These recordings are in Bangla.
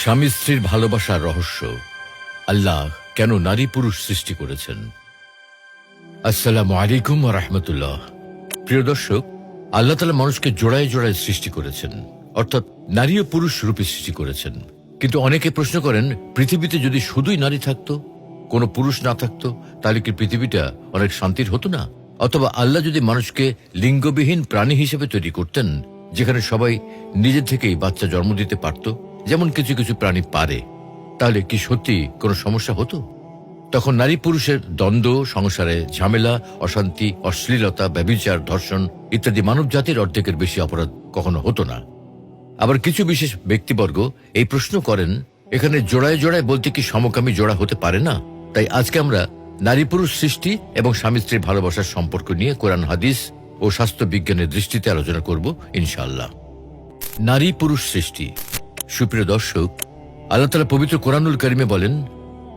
স্বামী স্ত্রীর ভালোবাসার রহস্য। আল্লাহ কেন নারী পুরুষ সৃষ্টি করেছেন? আসসালামু আলাইকুম ওয়া রাহমাতুল্লাহ। প্রিয় দর্শক, আল্লাহ তাআলা মানুষকে জোড়ায় জোড়ায় সৃষ্টি করেছেন, অর্থাৎ নারী ও পুরুষ রূপে সৃষ্টি করেছেন। কিন্তু অনেকে প্রশ্ন করেন, পৃথিবীতে যদি শুধুই নারী থাকতো, কোনো পুরুষ না থাকতো, তাহলে কি পৃথিবীটা অনেক শান্তির হতো না? অথবা আল্লাহ যদি মানুষকে লিঙ্গবিহীন প্রাণী হিসেবে তৈরি করতেন, যেখানে সবাই নিজে থেকেই বাচ্চা জন্ম দিতে পারত, যেমন কিছু কিছু প্রাণী পারে, তাহলে কি সত্যি কোনো সমস্যা হতো? তখন নারী পুরুষের দ্বন্দ্ব, সংসারে ঝামেলা, অশান্তি, অশ্লীলতা, ব্যভিচার, ধর্ষণ ইত্যাদি মানব জাতির অর্ধেকের বেশি অপরাধ কখনো হতো না। আবার কিছু বিশেষ ব্যক্তিবর্গ এই প্রশ্ন করেন, এখানে জোড়ায় জোড়ায় বলতে কি সমকামী জোড়া হতে পারে না? তাই আজকে আমরা নারী পুরুষ সৃষ্টি এবং স্বামী স্ত্রীর ভালোবাসার সম্পর্ক নিয়ে কোরআন, হাদিস ও স্বাস্থ্য বিজ্ঞানের দৃষ্টিতে আলোচনা করব ইনশাআল্লাহ। নারী পুরুষ সৃষ্টি। সুপ্রিয় দর্শক, আল্লাহ তাআলা পবিত্র কোরআনুল কারিমে বলেন,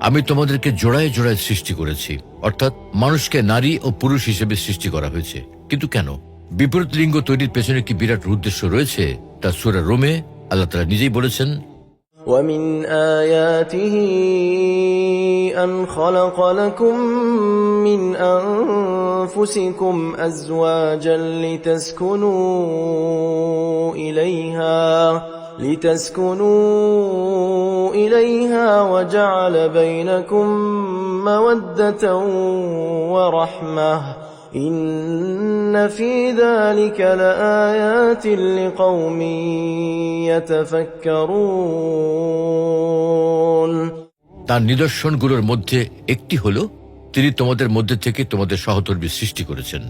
আমি তোমাদেরকে জোড়ায় জোড়ায় সৃষ্টি করেছি, অর্থাৎ মানুষকে নারী ও পুরুষ হিসেবে সৃষ্টি করা হয়েছে। কিন্তু কেন? বিপরীত লিঙ্গ তৈরির পেছনে কি বিরাট উদ্দেশ্য রয়েছে? তা সূরা রোমে আল্লাহ তাআলা নিজেই বলেছেন, وَمِنْ آيَاتِهِ أَنْ خَلَقَ لَكُم مِّنْ أَنفُسِكُمْ أَزْوَاجًا لِتَسْكُنُوا إِلَيْهَا وَجَعَلَ بَيْنَكُم مَّوَدَّةً وَرَحْمَةً إِنَّ فِي ذَلِكَ لَآيَاتٍ لِقَوْمٍ يَتَفَكَّرُونَ। তার নিদর্শনগুলোর মধ্যে একটি হলো, তিনি তোমাদের মধ্যে থেকে তোমাদের সহধর্মী সৃষ্টি করেছেন,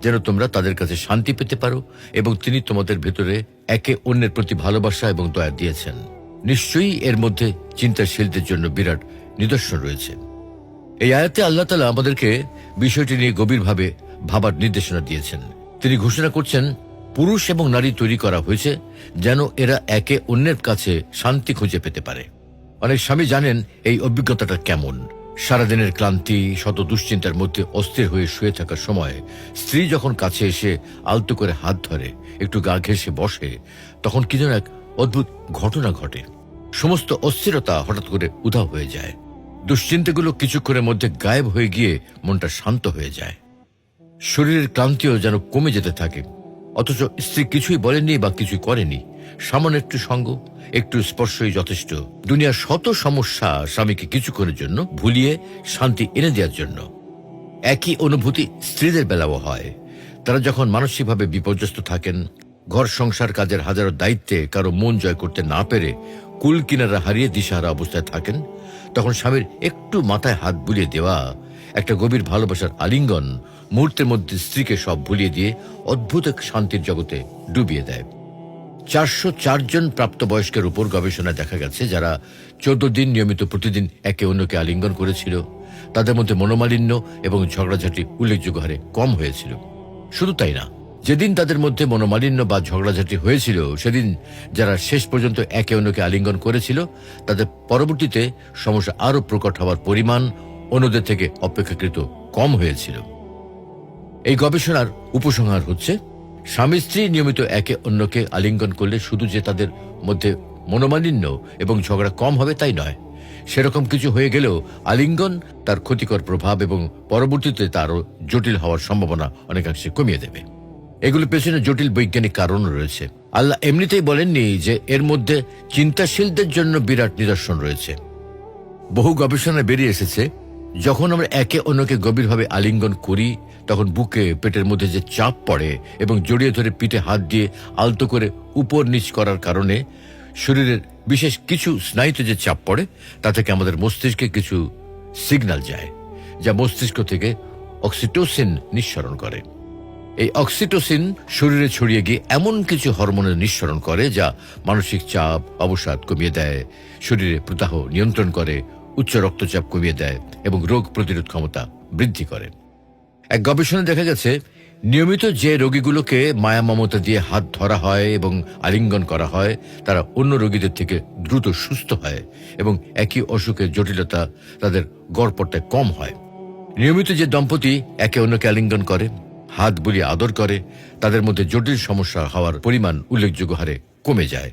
যেন তোমরা তাদের কাছে শান্তি পেতে পারো, এবং তিনি তোমাদের ভেতরে একে অন্যের প্রতি ভালোবাসা এবং দয়া দিয়েছেন। নিশ্চয়ই এর মধ্যে চিন্তাশীলদের জন্য বিরাট নিদর্শন রয়েছে। এই আয়াতে আল্লাহ তাআলা আমাদেরকে বিষয়টি নিয়ে গভীরভাবে ভাবার নির্দেশনা দিয়েছেন। তিনি ঘোষণা করছেন, পুরুষ এবং নারী তৈরি করা হয়েছে যেন এরা একে অন্যের কাছে শান্তি খুঁজে পেতে পারে। অনেক স্বামী জানেন এই অভিজ্ঞতাটা কেমন। সারাদিনের ক্লান্তি, শত দুশ্চিন্তার মধ্যে অস্থির হয়ে শুয়ে থাকার সময় স্ত্রী যখন কাছে এসে আলতো করে হাত ধরে, একটু গা ঘেঁষে বসে, তখন কি যেন এক অদ্ভুত ঘটনা ঘটে। সমস্ত অস্থিরতা হঠাৎ করে উধাও হয়ে যায়। দুশ্চিন্তাগুলো কিছুক্ষণের মধ্যে গায়েব হয়ে গিয়ে মনটা শান্ত হয়ে যায়। শরীরের ক্লান্তিও যেন কমে যেতে থাকে। অথচ স্ত্রী কিছুই বলেনি বা কিছুই করেনি। সামান্য একটু সঙ্গ, একটু স্পর্শই যথেষ্ট। দুনিয়ার শত সমস্যা স্বামীকে কিছুক্ষণের জন্য ভুলিয়ে শান্তি এনে দেওয়ার জন্য। একই অনুভূতি স্ত্রীদের বেলাও হয়। তারা যখন মানসিকভাবে বিপর্যস্ত থাকেন, ঘর সংসার কাজের হাজারো দায়িত্বে কারো মন জয় করতে না পেরে কুল কিনারা হারিয়ে দিশাহারা অবস্থায় থাকেন, তখন স্বামীর একটু মাথায় হাত বুলিয়ে দেওয়া, একটা গভীর ভালোবাসার আলিঙ্গন মুহূর্তের মধ্যে স্ত্রীকে সব ভুলিয়ে দিয়ে অদ্ভুত এক শান্তির জগতে ডুবিয়ে দেয়। 404 জন প্রাপ্তবয়স্কের উপর গবেষণায় দেখা গেছে, যারা 14 দিন নিয়মিত প্রতিদিন একে অন্যকে আলিঙ্গন করেছিল, তাদের মধ্যে মনোমালিন্য এবং ঝগড়াঝাটি উল্লেখযোগ্য হারে কম হয়েছিল। শুধু তাই না, যেদিন তাদের মধ্যে মনোমালিন্য বা ঝগড়াঝাটি হয়েছিল, সেদিন যারা শেষ পর্যন্ত একে অন্যকে আলিঙ্গন করেছিল, তাদের পরবর্তীতে সমস্যা আরও প্রকট হওয়ার পরিমাণ অন্যদের থেকে অপেক্ষাকৃত কম হয়েছিল। এই গবেষণার উপসংহার হচ্ছে, স্বামী স্ত্রী নিয়মিত একে অন্যকে আলিঙ্গন করলে শুধু যে তাদের মধ্যে মনোমালিন্য এবং ঝগড়া কম হবে তাই নয়, সেরকম কিছু হয়ে গেলেও আলিঙ্গন তার ক্ষতিকর প্রভাব এবং পরবর্তীতে তারও জটিল হওয়ার সম্ভাবনা অনেকাংশে কমিয়ে দেবে। এগুলোর পেছনে জটিল বৈজ্ঞানিক কারণ রয়েছে। আল্লাহ এমনিতেই বলেননি যে এর মধ্যে চিন্তাশীলদের জন্য বিরাট নিদর্শন রয়েছে। বহু গবেষণায় বেরিয়ে এসেছে, যখন আমরা একে অন্যকে গভীরভাবে আলিঙ্গন করি, তখন বুকে, পেটের মধ্যে যে চাপ পড়ে এবং জড়িয়ে ধরে পিঠে হাত দিয়ে আলতো করে উপর নিচ করার কারণে শরীরের বিশেষ কিছু স্নায়ুতে যে চাপ পড়ে, তা থেকে আমাদের মস্তিষ্কে কিছু সিগন্যাল যায়, যা মস্তিষ্ক থেকে অক্সিটোসিন নিঃসরণ করে। এই অক্সিটোসিন শরীরে ছড়িয়ে গিয়ে এমন কিছু হরমোনের নিঃসরণ করে, যা মানসিক চাপ, অবসাদ কমিয়ে দেয়, শরীরে প্রদাহ নিয়ন্ত্রণ করে, উচ্চ রক্তচাপ কমিয়ে দেয় এবং রোগ প্রতিরোধ ক্ষমতা বৃদ্ধি করে। এক গবেষণায় দেখা গেছে, নিয়মিত যে রোগীগুলোকে মায়া মমতা দিয়ে হাত ধরা হয় এবং আলিঙ্গন করা হয়, তারা অন্য রোগীদের থেকে দ্রুত সুস্থ হয় এবং একই অসুখের জটিলতা তাদের গড়পড়তায় কম হয়। নিয়মিত যে দম্পতি একে অন্যকে আলিঙ্গন করে, হাত বুলিয়ে আদর করে, তাদের মধ্যে জটিল সমস্যা হওয়ার পরিমাণ উল্লেখযোগ্য হারে কমে যায়।